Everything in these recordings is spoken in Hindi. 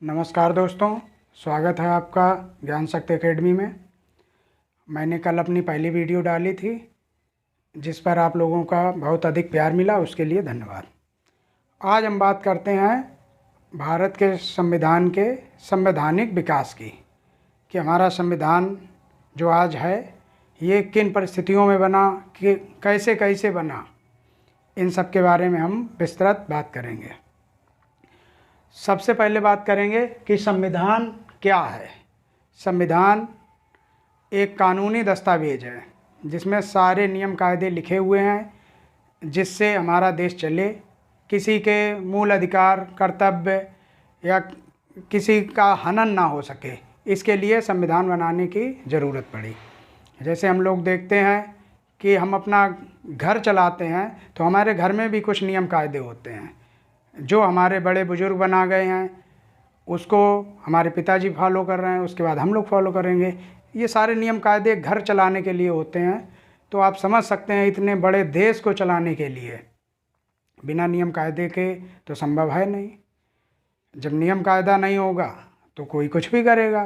नमस्कार दोस्तों, स्वागत है आपका ज्ञान शक्ति एकेडमी में। मैंने कल अपनी पहली वीडियो डाली थी जिस पर आप लोगों का बहुत अधिक प्यार मिला, उसके लिए धन्यवाद। आज हम बात करते हैं भारत के संविधान के संवैधानिक विकास की, कि हमारा संविधान जो आज है ये किन परिस्थितियों में बना, कि कैसे कैसे बना, इन सब के बारे में हम विस्तृत बात करेंगे। सबसे पहले बात करेंगे कि संविधान क्या है। संविधान एक कानूनी दस्तावेज है जिसमें सारे नियम कायदे लिखे हुए हैं जिससे हमारा देश चले। किसी के मूल अधिकार, कर्तव्य या किसी का हनन ना हो सके, इसके लिए संविधान बनाने की ज़रूरत पड़ी। जैसे हम लोग देखते हैं कि हम अपना घर चलाते हैं तो हमारे घर में भी कुछ नियम कायदे होते हैं जो हमारे बड़े बुजुर्ग बना गए हैं, उसको हमारे पिताजी फॉलो कर रहे हैं, उसके बाद हम लोग फॉलो करेंगे। ये सारे नियम कायदे घर चलाने के लिए होते हैं। तो आप समझ सकते हैं इतने बड़े देश को चलाने के लिए बिना नियम कायदे के तो संभव है नहीं। जब नियम कायदा नहीं होगा तो कोई कुछ भी करेगा,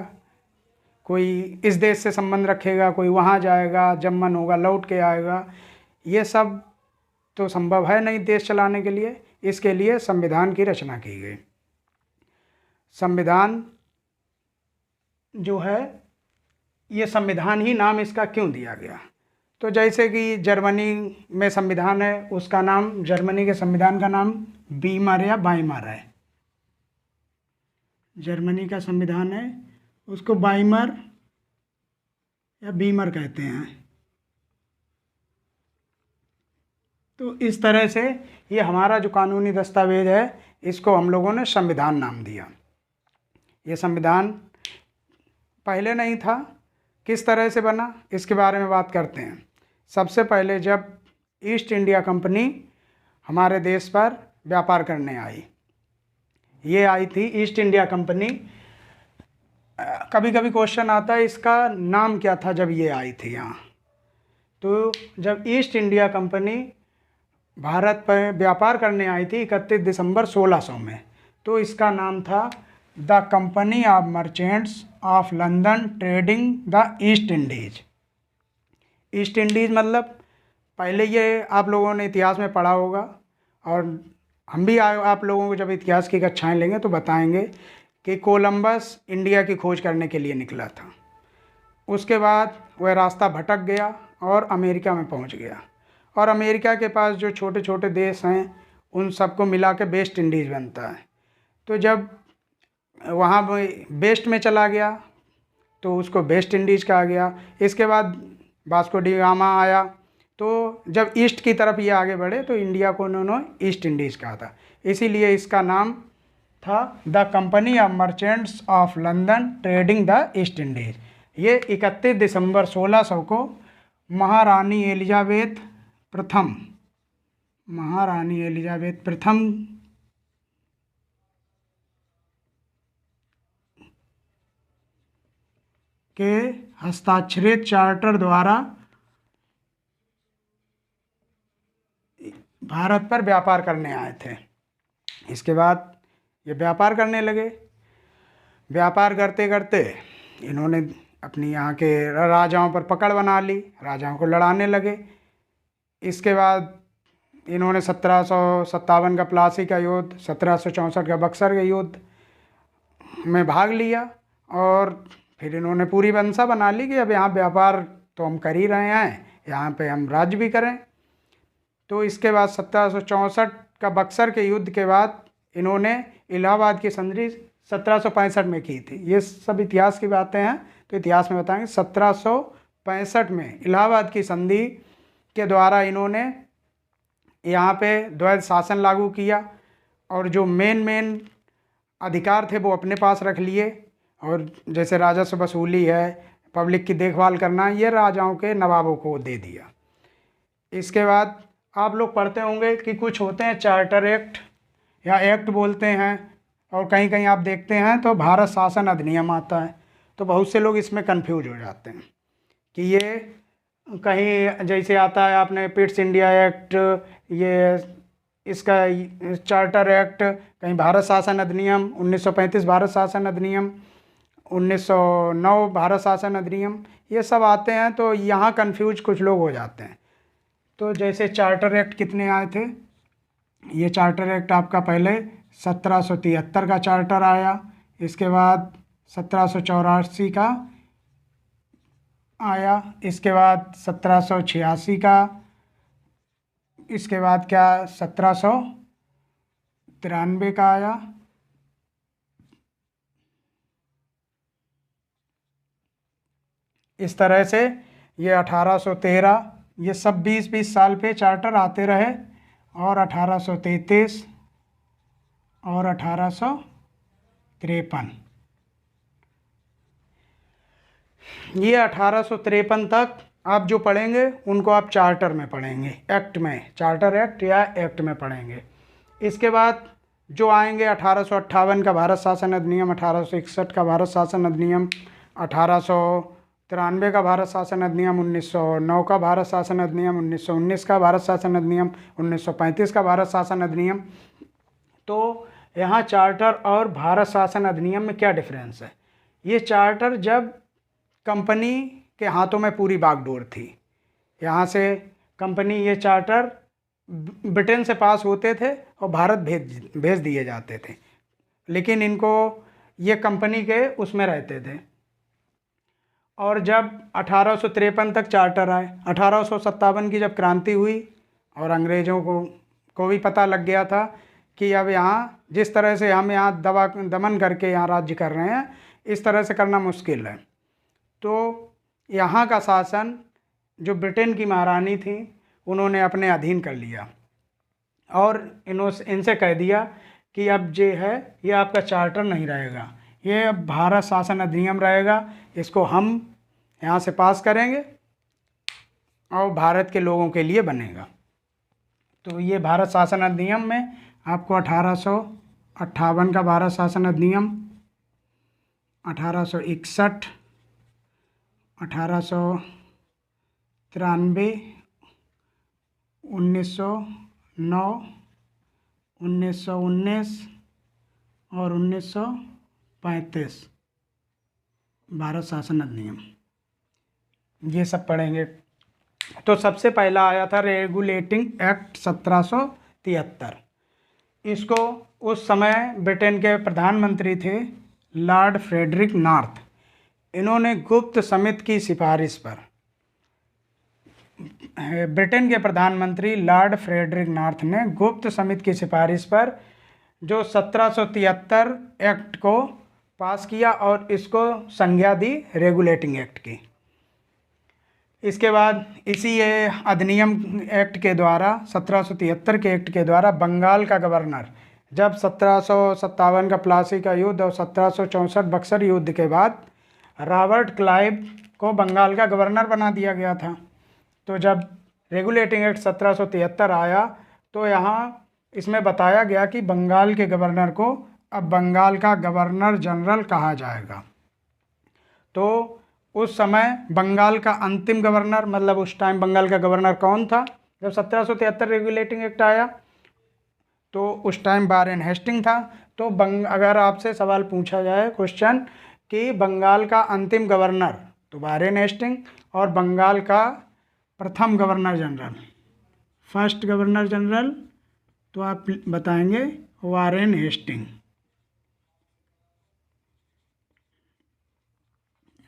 कोई इस देश से संबंध रखेगा, कोई वहाँ जाएगा, जब मन होगा लौट के आएगा। ये सब तो संभव है नहीं देश चलाने के लिए। इसके लिए संविधान की रचना की गई। संविधान जो है, ये संविधान ही नाम इसका क्यों दिया गया? तो जैसे कि जर्मनी में संविधान है, उसका नाम, जर्मनी के संविधान का नाम बीमर या बाइमर है। जर्मनी का संविधान है, उसको बाइमर या बीमर कहते हैं। तो इस तरह से ये हमारा जो कानूनी दस्तावेज है, इसको हम लोगों ने संविधान नाम दिया। ये संविधान पहले नहीं था। किस तरह से बना, इसके बारे में बात करते हैं। सबसे पहले जब ईस्ट इंडिया कंपनी हमारे देश पर व्यापार करने आई, ये आई थी ईस्ट इंडिया कंपनी। कभी कभी क्वेश्चन आता है इसका नाम क्या था जब ये आई थी यहाँ। तो जब ईस्ट इंडिया कंपनी भारत पर व्यापार करने आई थी 31 दिसंबर 1600 में, तो इसका नाम था the company of merchants of London trading the east Indies. East Indies मतलब, पहले ये आप लोगों ने इतिहास में पढ़ा होगा, और हम भी आप लोगों को जब इतिहास की कक्षाएं लेंगे तो बताएंगे कि कोलंबस इंडिया की खोज करने के लिए निकला था। उसके बाद वह रास्ता भटक गया और अमेरिका में पहुंच गया, और अमेरिका के पास जो छोटे छोटे देश हैं उन सबको मिला के वेस्ट इंडीज़ बनता है। तो जब वहाँ वेस्ट में चला गया तो उसको वेस्ट इंडीज़ कहा गया। इसके बाद वास्को डी गामा आया, तो जब ईस्ट की तरफ ये आगे बढ़े तो इंडिया को उन्होंने ईस्ट इंडीज़ कहा था। इसीलिए इसका नाम था the company of merchants of London trading the east Indies. ये 31 दिसंबर 1600 को महारानी एलिजाबेथ प्रथम के हस्ताक्षरित चार्टर द्वारा भारत पर व्यापार करने आए थे। इसके बाद ये व्यापार करने लगे। व्यापार करते करते इन्होंने अपनी यहाँ के राजाओं पर पकड़ बना ली, राजाओं को लड़ाने लगे। इसके बाद इन्होंने 1757 का प्लासी का युद्ध, 1764 का बक्सर का युद्ध में भाग लिया, और फिर इन्होंने पूरी मंशा बना ली कि अब यहाँ व्यापार तो हम कर ही रहे हैं, यहाँ पे हम राज्य भी करें। तो इसके बाद 1764 का बक्सर के युद्ध के बाद इन्होंने इलाहाबाद की संधि 1765 में की थी। ये सब इतिहास की बातें हैं तो इतिहास में बताएंगे। 1765 में इलाहाबाद की संधि के द्वारा इन्होंने यहाँ पे द्वैध शासन लागू किया, और जो मेन अधिकार थे वो अपने पास रख लिए, और जैसे राजस्व वसूली है, पब्लिक की देखभाल करना, ये राजाओं के नवाबों को दे दिया। इसके बाद आप लोग पढ़ते होंगे कि कुछ होते हैं चार्टर एक्ट या एक्ट बोलते हैं, और कहीं कहीं आप देखते हैं तो भारत शासन अधिनियम आता है। तो बहुत से लोग इसमें कंफ्यूज हो जाते हैं कि ये कहीं जैसे आता है आपने पिट्स इंडिया एक्ट, ये इसका चार्टर एक्ट, कहीं भारत शासन अधिनियम 1935 भारत शासन अधिनियम, 1909 भारत शासन अधिनियम, ये सब आते हैं तो यहाँ कंफ्यूज कुछ लोग हो जाते हैं। तो जैसे चार्टर एक्ट कितने आए थे, ये चार्टर एक्ट आपका पहले 1773 का चार्टर आया, इसके बाद 1784 का आया, इसके बाद 1786 का, इसके बाद क्या 1793 का आया, इस तरह से ये 1813, ये सब 20-20 साल पे चार्टर आते रहे, और 1833 और 1853, ये 1853 तक आप जो पढ़ेंगे उनको आप चार्टर में पढ़ेंगे, एक्ट में, चार्टर एक्ट या एक्ट में पढ़ेंगे। इसके बाद जो आएंगे 1858 का भारत शासन अधिनियम, 1861 का भारत शासन अधिनियम, 1893 का भारत शासन अधिनियम, 1909 का भारत शासन अधिनियम, 1919 का भारत शासन अधिनियम, 1935 का भारत शासन अधिनियम। तो यहाँ चार्टर और भारत शासन अधिनियम में क्या डिफरेंस है? ये चार्टर जब कंपनी के हाथों में पूरी बागडोर थी, यहाँ से कंपनी, ये चार्टर ब्रिटेन से पास होते थे और भारत भेज दिए जाते थे, लेकिन इनको ये कंपनी के उसमें रहते थे। और जब 1853 तक चार्टर आए, 1857 की जब क्रांति हुई और अंग्रेज़ों को भी पता लग गया था कि अब यहाँ जिस तरह से हम यहाँ दमन करके यहाँ राज्य कर रहे हैं, इस तरह से करना मुश्किल है। तो यहाँ का शासन जो ब्रिटेन की महारानी थी, उन्होंने अपने अधीन कर लिया और इनसे कह दिया कि अब जो है ये आपका चार्टर नहीं रहेगा, ये अब भारत शासन अधिनियम रहेगा, इसको हम यहाँ से पास करेंगे और भारत के लोगों के लिए बनेगा। तो ये भारत शासन अधिनियम में आपको 1858 का भारत शासन अधिनियम, 1861, 1893, 1909, 1919 और 1935 भारत शासन अधिनियम, ये सब पढ़ेंगे। तो सबसे पहला आया था रेगुलेटिंग एक्ट 1773। इसको उस समय ब्रिटेन के प्रधानमंत्री थे लॉर्ड फ्रेडरिक नॉर्थ। इन्होंने गुप्त समिति की सिफारिश पर, ब्रिटेन के प्रधानमंत्री लॉर्ड फ्रेडरिक नॉर्थ ने गुप्त समिति की सिफारिश पर जो 1773 एक्ट को पास किया और इसको संज्ञा दी रेगुलेटिंग एक्ट की। इसके बाद इसी अधिनियम एक्ट के द्वारा, 1773 के एक्ट के द्वारा, बंगाल का गवर्नर, जब 1757 का प्लासी का युद्ध और 1764 बक्सर युद्ध के बाद रॉबर्ट क्लाइव को बंगाल का गवर्नर बना दिया गया था। तो जब रेगुलेटिंग एक्ट 1773 आया तो यहाँ इसमें बताया गया कि बंगाल के गवर्नर को अब बंगाल का गवर्नर जनरल कहा जाएगा। तो उस समय बंगाल का अंतिम गवर्नर, मतलब उस टाइम बंगाल का गवर्नर कौन था जब 1773 रेगुलेटिंग एक्ट आया? तो उस टाइम वारेन हेस्टिंग था। तो अगर आपसे सवाल पूछा जाए क्वेश्चन कि बंगाल का अंतिम गवर्नर, तो वारेन हेस्टिंग, और बंगाल का प्रथम governor general, first governor general, तो आप बताएंगे वारेन हेस्टिंग,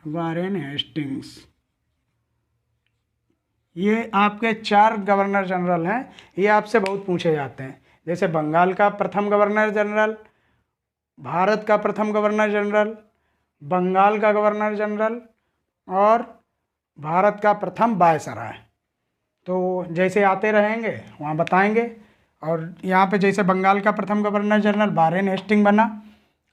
वारेन हेस्टिंग्स। ये आपके 4 गवर्नर जनरल हैं, ये आपसे बहुत पूछे जाते हैं। जैसे बंगाल का प्रथम गवर्नर जनरल, भारत का प्रथम गवर्नर जनरल, बंगाल का गवर्नर जनरल और भारत का प्रथम वायसराय। तो जैसे आते रहेंगे वहाँ बताएंगे। और यहाँ पे जैसे बंगाल का प्रथम गवर्नर जनरल वारेन हेस्टिंग बना,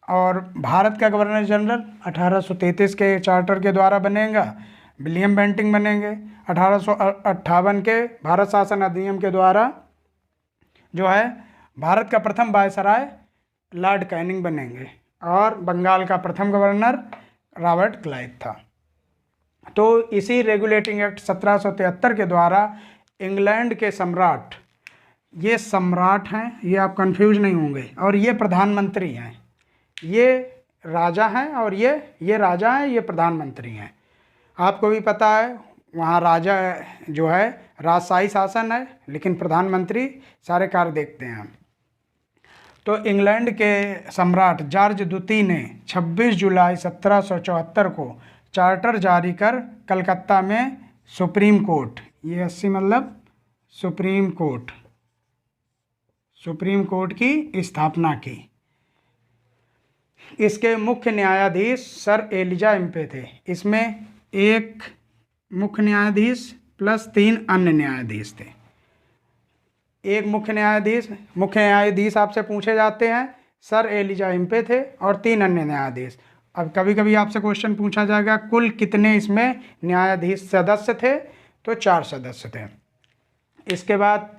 और भारत का गवर्नर जनरल 1833 के चार्टर के द्वारा बनेगा विलियम बेंटिंग बनेंगे। 1858 के भारत शासन अधिनियम के द्वारा जो है भारत का प्रथम वायसराय लॉर्ड कैनिंग बनेंगे, और बंगाल का प्रथम गवर्नर रॉबर्ट क्लाइव था। तो इसी रेगुलेटिंग एक्ट 1773 के द्वारा इंग्लैंड के सम्राट ये सम्राट हैं, ये आप कंफ्यूज नहीं होंगे, और ये प्रधानमंत्री हैं। ये राजा हैं और ये राजा हैं, ये प्रधानमंत्री हैं। आपको भी पता है वहाँ राजा जो है राजशाही शासन है, लेकिन प्रधानमंत्री सारे कार्य देखते हैं। तो इंग्लैंड के सम्राट जॉर्ज द्वितीय ने 26 जुलाई 1774 को चार्टर जारी कर कलकत्ता में सुप्रीम कोर्ट, ये 80 मतलब सुप्रीम कोर्ट की स्थापना की। इसके मुख्य न्यायाधीश सर एलिजा इम्पे थे। इसमें एक मुख्य न्यायाधीश प्लस 3 अन्य न्यायाधीश थे। एक मुख्य न्यायाधीश आपसे पूछे जाते हैं, सर एलिजा इम्पे थे, और 3 अन्य न्यायाधीश। अब कभी कभी आपसे क्वेश्चन पूछा जाएगा कुल कितने इसमें न्यायाधीश सदस्य थे, तो 4 सदस्य थे। इसके बाद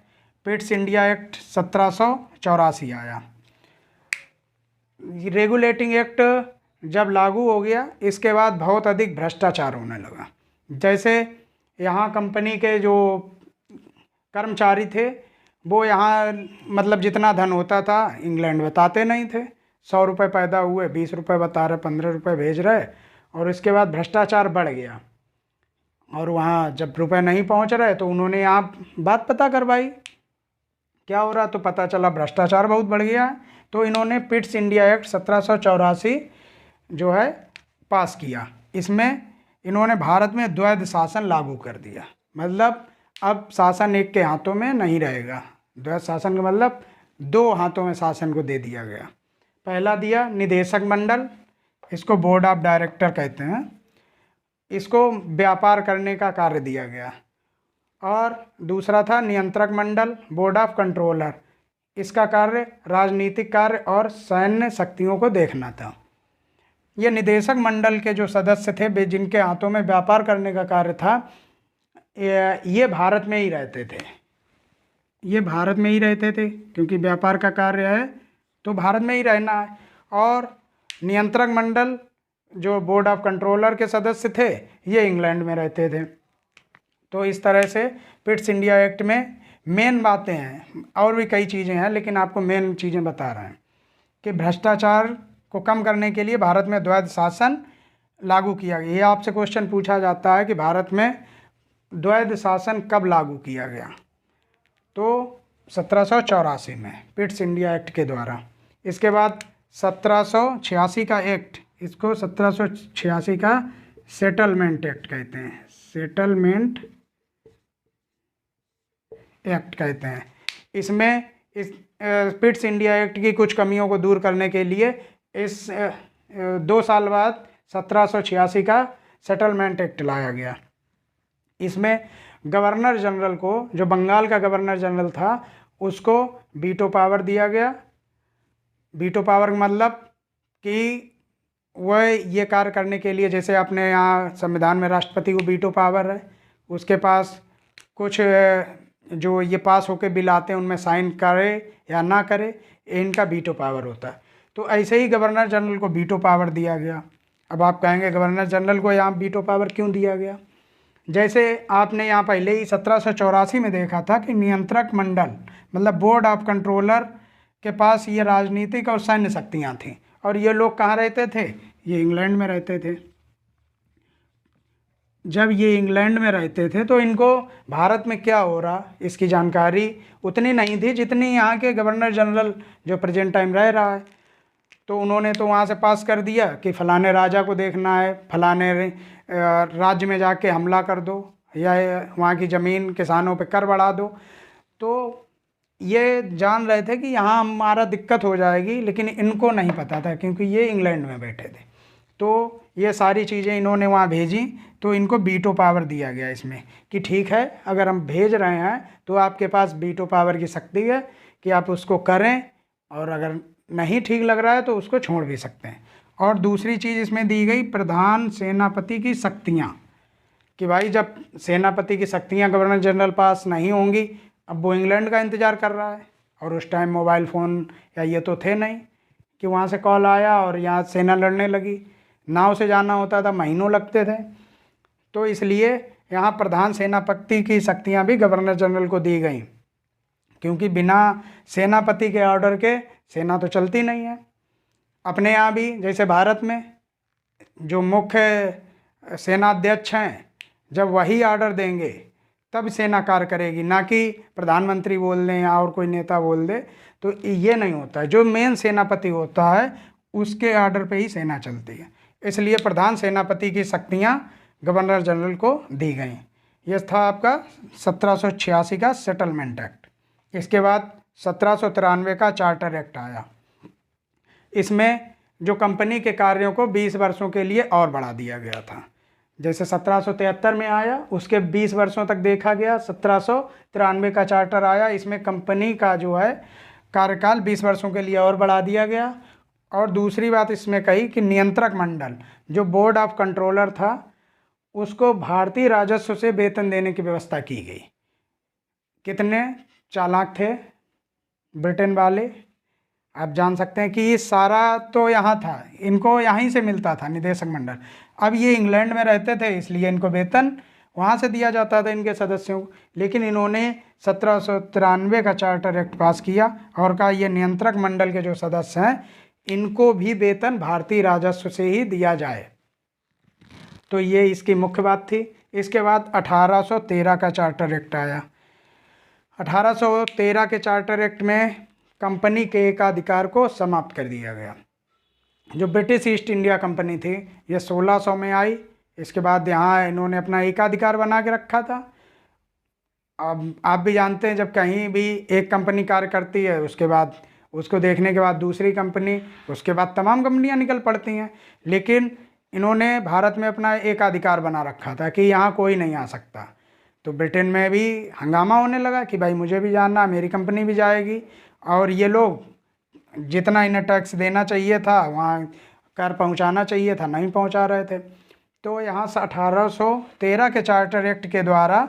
पिट्स इंडिया एक्ट 1784 आया। रेगुलेटिंग एक्ट जब लागू हो गया, इसके बाद बहुत अधिक भ्रष्टाचार होने लगा। जैसे यहाँ कंपनी के जो कर्मचारी थे वो यहाँ मतलब जितना धन होता था इंग्लैंड बताते नहीं थे। 100 रुपये पैदा हुए 20 रुपये बता रहे, 15 रुपये भेज रहे, और इसके बाद भ्रष्टाचार बढ़ गया। और वहाँ जब रुपए नहीं पहुँच रहे तो उन्होंने यहाँ बात पता करवाई क्या हो रहा, तो पता चला भ्रष्टाचार बहुत बढ़ गया। तो इन्होंने पिट्स इंडिया एक्ट 1784 जो है पास किया। इसमें इन्होंने भारत में द्वैध शासन लागू कर दिया, मतलब अब शासन एक के हाथों में नहीं रहेगा। द्वैध शासन का मतलब 2 हाथों में शासन को दे दिया गया। पहला दिया निदेशक मंडल, इसको बोर्ड ऑफ डायरेक्टर कहते हैं, इसको व्यापार करने का कार्य दिया गया। और दूसरा था नियंत्रक मंडल, बोर्ड ऑफ कंट्रोलर, इसका कार्य राजनीतिक कार्य और सैन्य शक्तियों को देखना था। ये निदेशक मंडल के जो सदस्य थे जिनके हाथों में व्यापार करने का कार्य था, ये भारत में ही रहते थे, क्योंकि व्यापार का कार्य है तो भारत में ही रहना है। और नियंत्रक मंडल जो बोर्ड ऑफ कंट्रोलर के सदस्य थे ये इंग्लैंड में रहते थे। तो इस तरह से पिट्स इंडिया एक्ट में मेन बातें हैं, और भी कई चीज़ें हैं लेकिन आपको मेन चीज़ें बता रहे हैं कि भ्रष्टाचार को कम करने के लिए भारत में द्वैध शासन लागू किया गया। ये आपसे क्वेश्चन पूछा जाता है कि भारत में द्वैध शासन कब लागू किया गया, तो 1784 में पिट्स इंडिया एक्ट के द्वारा। इसके बाद 1786 का एक्ट, इसको 1786 का सेटलमेंट एक्ट कहते हैं, सेटलमेंट एक्ट कहते हैं। इसमें इस पिट्स इंडिया एक्ट की कुछ कमियों को दूर करने के लिए इस 2 साल बाद 1786 का सेटलमेंट एक्ट लाया गया। इसमें गवर्नर जनरल को, जो बंगाल का गवर्नर जनरल था, उसको वीटो पावर दिया गया। वीटो पावर का मतलब कि वह ये कार्य करने के लिए, जैसे अपने यहाँ संविधान में राष्ट्रपति को वीटो पावर है, उसके पास कुछ जो ये पास होके बिल आते हैं उनमें साइन करे या ना करे, इनका वीटो पावर होता है। तो ऐसे ही गवर्नर जनरल को वीटो पावर दिया गया। अब आप कहेंगे गवर्नर जनरल को यहाँ वीटो पावर क्यों दिया गया? जैसे आपने यहाँ पहले ही 1784 में देखा था कि नियंत्रक मंडल मतलब बोर्ड ऑफ कंट्रोलर के पास ये राजनीतिक और सैन्य शक्तियाँ थीं, और ये लोग कहाँ रहते थे? ये इंग्लैंड में रहते थे। जब ये इंग्लैंड में रहते थे तो इनको भारत में क्या हो रहा इसकी जानकारी उतनी नहीं थी जितनी यहाँ के गवर्नर जनरल जो प्रेजेंट टाइम रह रहा है। तो उन्होंने तो वहाँ से पास कर दिया कि फलाने राजा को देखना है, फलाने राज्य में जाके हमला कर दो, या वहाँ की ज़मीन किसानों पे कर बढ़ा दो। तो ये जान रहे थे कि यहाँ हमारा दिक्कत हो जाएगी, लेकिन इनको नहीं पता था क्योंकि ये इंग्लैंड में बैठे थे। तो ये सारी चीज़ें इन्होंने वहाँ भेजी, तो इनको वीटो पावर दिया गया इसमें कि ठीक है, अगर हम भेज रहे हैं तो आपके पास वीटो पावर की शक्ति है कि आप उसको करें, और अगर नहीं ठीक लग रहा है तो उसको छोड़ भी सकते हैं। और दूसरी चीज़ इसमें दी गई प्रधान सेनापति की शक्तियाँ, कि भाई जब सेनापति की शक्तियाँ गवर्नर जनरल पास नहीं होंगी, अब वो इंग्लैंड का इंतज़ार कर रहा है, और उस टाइम मोबाइल फ़ोन या ये तो थे नहीं कि वहाँ से कॉल आया और यहाँ सेना लड़ने लगी। नाव से जाना होता था, महीनों लगते थे। तो इसलिए यहाँ प्रधान सेनापति की शक्तियाँ भी गवर्नर जनरल को दी गई क्योंकि बिना सेनापति के ऑर्डर के सेना तो चलती नहीं है। अपने यहाँ भी जैसे भारत में जो मुख्य सेनाध्यक्ष हैं, जब वही ऑर्डर देंगे तब सेना कार्य करेगी, ना कि प्रधानमंत्री बोल दें या और कोई नेता बोल दे। तो ये नहीं होता है, जो मेन सेनापति होता है उसके ऑर्डर पे ही सेना चलती है। इसलिए प्रधान सेनापति की शक्तियाँ गवर्नर जनरल को दी गई। यह था आपका 1786 का सेटलमेंट एक्ट। इसके बाद 1793 का चार्टर एक्ट आया। इसमें जो कंपनी के कार्यों को 20 वर्षों के लिए और बढ़ा दिया गया था। जैसे 1773 में आया, उसके 20 वर्षों तक देखा गया। 1793 का चार्टर आया, इसमें कंपनी का जो है कार्यकाल 20 वर्षों के लिए और बढ़ा दिया गया। और दूसरी बात इसमें कही कि नियंत्रक मंडल, जो बोर्ड ऑफ कंट्रोलर था, उसको भारतीय राजस्व से वेतन देने की व्यवस्था की गई। कितने चालाक थे ब्रिटेन वाले, आप जान सकते हैं कि ये सारा तो यहाँ था, इनको यहीं से मिलता था निदेशक मंडल। अब ये इंग्लैंड में रहते थे, इसलिए इनको वेतन वहाँ से दिया जाता था इनके सदस्यों को। लेकिन इन्होंने 1793 का चार्टर एक्ट पास किया और कहा ये नियंत्रक मंडल के जो सदस्य हैं इनको भी वेतन भारतीय राजस्व से ही दिया जाए। तो ये इसकी मुख्य बात थी। इसके बाद 1813 का चार्टर एक्ट आया। 1813 के चार्टर एक्ट में कंपनी के एकाधिकार को समाप्त कर दिया गया। जो ब्रिटिश ईस्ट इंडिया कंपनी थी ये 1600 में आई। इसके बाद यहाँ इन्होंने अपना एकाधिकार बना के रखा था। अब आप भी जानते हैं, जब कहीं भी एक कंपनी कार्य करती है, उसके बाद उसको देखने के बाद दूसरी कंपनी, उसके बाद तमाम कंपनियां निकल पड़ती हैं। लेकिन इन्होंने भारत में अपना एकाधिकार बना रखा था कि यहाँ कोई नहीं आ सकता। तो ब्रिटेन में भी हंगामा होने लगा कि भाई मुझे भी जानना, मेरी कंपनी भी जाएगी। और ये लोग जितना इन्हें टैक्स देना चाहिए था, वहाँ कर पहुँचाना चाहिए था, नहीं पहुँचा रहे थे। तो यहाँ से 1813 के चार्टर एक्ट के द्वारा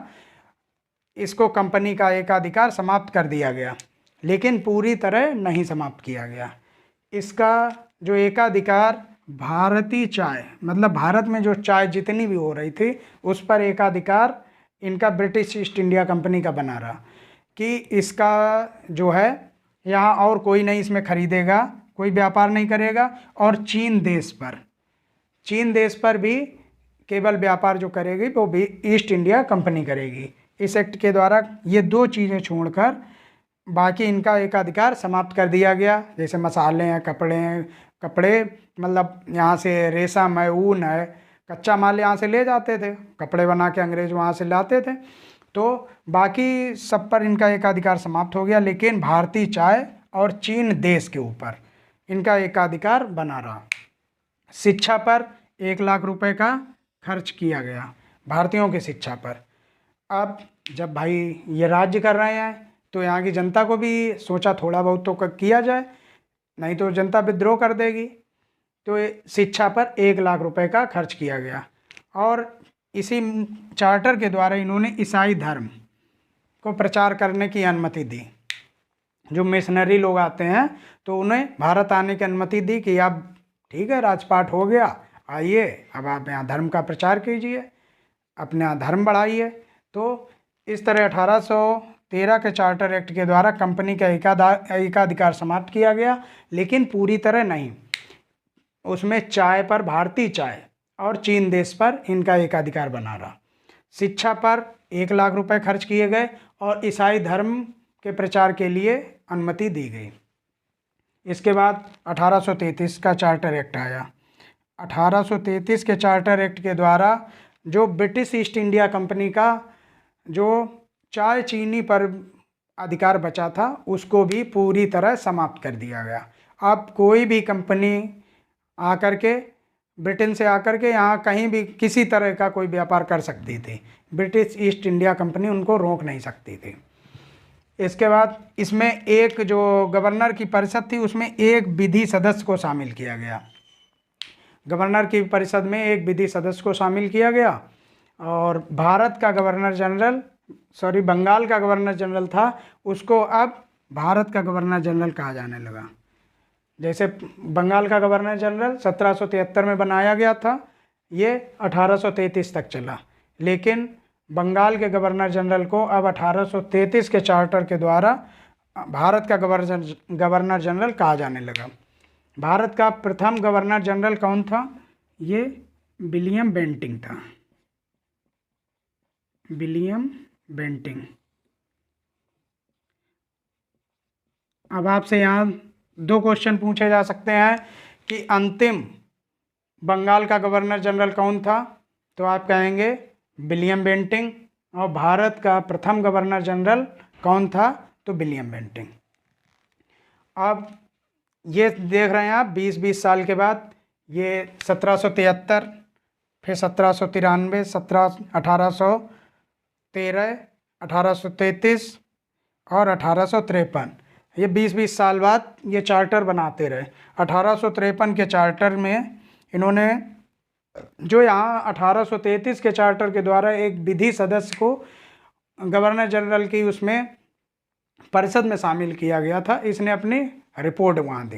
इसको कंपनी का एकाधिकार समाप्त कर दिया गया, लेकिन पूरी तरह नहीं समाप्त किया गया। इसका जो एकाधिकार भारतीय चाय, मतलब भारत में जो चाय जितनी भी हो रही थी उस पर एकाधिकार इनका ब्रिटिश ईस्ट इंडिया कंपनी का बना रहा कि इसका जो है यहाँ और कोई नहीं इसमें खरीदेगा, कोई व्यापार नहीं करेगा। और चीन देश पर भी केवल व्यापार जो करेगी वो भी ईस्ट इंडिया कंपनी करेगी। इस एक्ट के द्वारा ये दो चीज़ें छोड़कर बाकी इनका एकाधिकार समाप्त कर दिया गया। जैसे मसाले हैं, कपड़े मतलब यहाँ से रेशम है, ऊन है, कच्चा माल यहाँ से ले जाते थे, कपड़े बना के अंग्रेज वहाँ से लाते थे। तो बाकी सब पर इनका एकाधिकार समाप्त हो गया, लेकिन भारतीय चाय और चीन देश के ऊपर इनका एकाधिकार बना रहा। शिक्षा पर 1 लाख रुपए का खर्च किया गया, भारतीयों की शिक्षा पर। अब जब भाई ये राज्य कर रहे हैं तो यहाँ की जनता को भी सोचा थोड़ा बहुत तो किया जाए, नहीं तो जनता विद्रोह कर देगी। तो शिक्षा पर 1 लाख रुपए का खर्च किया गया। और इसी चार्टर के द्वारा इन्होंने ईसाई धर्म को प्रचार करने की अनुमति दी। जो मिशनरी लोग आते हैं तो उन्हें भारत आने की अनुमति दी कि अब ठीक है, राजपाट हो गया, आइए अब आप यहाँ धर्म का प्रचार कीजिए, अपना धर्म बढ़ाइए। तो इस तरह 1813 के चार्टर एक्ट के द्वारा कंपनी का एकाधिकार समाप्त किया गया, लेकिन पूरी तरह नहीं। उसमें चाय पर, भारतीय चाय और चीन देश पर इनका एकाधिकार बना रहा। शिक्षा पर 1 लाख रुपए खर्च किए गए और ईसाई धर्म के प्रचार के लिए अनुमति दी गई। इसके बाद 1833 का चार्टर एक्ट आया। 1833 के चार्टर एक्ट के द्वारा जो ब्रिटिश ईस्ट इंडिया कंपनी का जो चाय चीनी पर अधिकार बचा था उसको भी पूरी तरह समाप्त कर दिया गया। अब कोई भी कंपनी आकर के, ब्रिटेन से आकर के यहाँ कहीं भी किसी तरह का कोई व्यापार कर सकती थी, ब्रिटिश ईस्ट इंडिया कंपनी उनको रोक नहीं सकती थी। इसके बाद इसमें एक जो गवर्नर की परिषद थी उसमें एक विधि सदस्य को शामिल किया गया। गवर्नर की परिषद में एक विधि सदस्य को शामिल किया गया। और भारत का गवर्नर जनरल, बंगाल का गवर्नर जनरल था, उसको अब भारत का गवर्नर जनरल कहा जाने लगा। जैसे बंगाल का गवर्नर जनरल 1773 में बनाया गया था, ये 1833 तक चला। लेकिन बंगाल के गवर्नर जनरल को अब 1833 के चार्टर के द्वारा भारत का गवर्नर जनरल कहा जाने लगा। भारत का प्रथम गवर्नर जनरल कौन था? ये विलियम बेंटिंक था, विलियम बेंटिंक। अब आपसे यहाँ 2 क्वेश्चन पूछे जा सकते हैं कि अंतिम बंगाल का गवर्नर जनरल कौन था, तो आप कहेंगे विलियम बेंटिंक। और भारत का प्रथम गवर्नर जनरल कौन था? तो विलियम बेंटिंक। अब ये देख रहे हैं आप 20-20 साल के बाद, ये 1773, फिर 1793, 1813, 1833 और 1853। ये 20-20 साल बाद ये चार्टर बनाते रहे। 1853 के चार्टर में इन्होंने, जो यहाँ 1833 के चार्टर के द्वारा एक विधि सदस्य को गवर्नर जनरल की उसमें परिषद में शामिल किया गया था, इसने अपनी रिपोर्ट वहाँ दी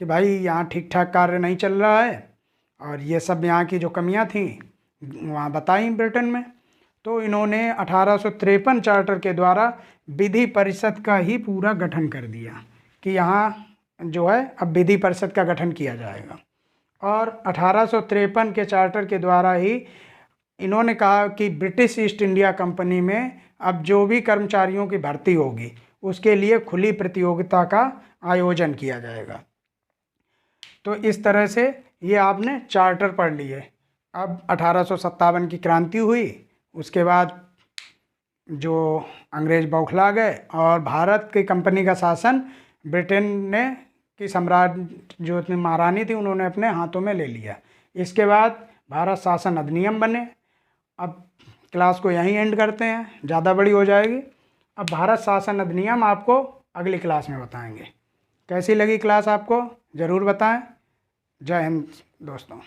कि भाई यहाँ ठीक ठाक कार्य नहीं चल रहा है, और ये सब यहाँ की जो कमियाँ थी वहाँ बताई ब्रिटेन में। तो इन्होंने 1853 चार्टर के द्वारा विधि परिषद का ही पूरा गठन कर दिया कि यहाँ जो है अब विधि परिषद का गठन किया जाएगा। और 1853 के चार्टर के द्वारा ही इन्होंने कहा कि ब्रिटिश ईस्ट इंडिया कंपनी में अब जो भी कर्मचारियों की भर्ती होगी उसके लिए खुली प्रतियोगिता का आयोजन किया जाएगा। तो इस तरह से ये आपने चार्टर पढ़ लिए। अब 1857 की क्रांति हुई, उसके बाद जो अंग्रेज बौखला गए और भारत की कंपनी का शासन ब्रिटेन ने की सम्राट जो महारानी थी उन्होंने अपने हाथों में ले लिया। इसके बाद भारत शासन अधिनियम बने। अब क्लास को यहीं एंड करते हैं, ज़्यादा बड़ी हो जाएगी। अब भारत शासन अधिनियम आपको अगली क्लास में बताएंगे। कैसी लगी क्लास आपको ज़रूर बताएं। जय हिंद दोस्तों।